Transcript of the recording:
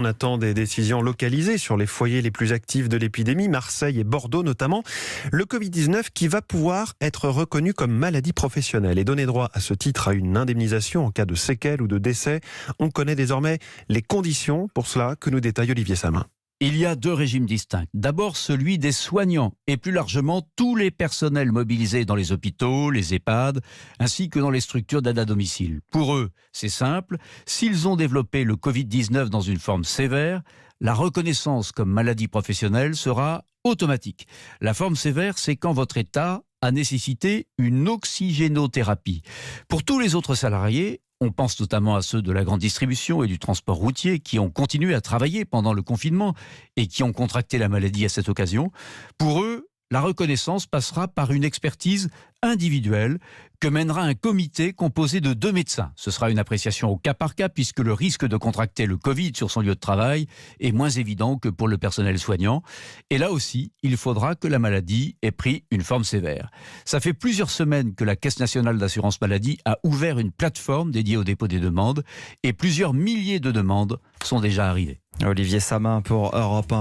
On attend des décisions localisées sur les foyers les plus actifs de l'épidémie, Marseille et Bordeaux notamment. Le Covid-19 qui va pouvoir être reconnu comme maladie professionnelle et donner droit à ce titre à une indemnisation en cas de séquelles ou de décès. On connaît désormais les conditions pour cela que nous détaille Olivier Samin. Il y a deux régimes distincts. D'abord celui des soignants et plus largement tous les personnels mobilisés dans les hôpitaux, les EHPAD, ainsi que dans les structures d'aide à domicile. Pour eux, c'est simple, s'ils ont développé le Covid-19 dans une forme sévère, la reconnaissance comme maladie professionnelle sera automatique. La forme sévère, c'est quand votre état a nécessité une oxygénothérapie. Pour tous les autres salariés, on pense notamment à ceux de la grande distribution et du transport routier qui ont continué à travailler pendant le confinement et qui ont contracté la maladie à cette occasion. Pour eux, la reconnaissance passera par une expertise individuelle que mènera un comité composé de 2 médecins. Ce sera une appréciation au cas par cas puisque le risque de contracter le Covid sur son lieu de travail est moins évident que pour le personnel soignant. Et là aussi, il faudra que la maladie ait pris une forme sévère. Ça fait plusieurs semaines que la Caisse nationale d'assurance maladie a ouvert une plateforme dédiée au dépôt des demandes et plusieurs milliers de demandes sont déjà arrivées. Olivier Samin pour Europe 1.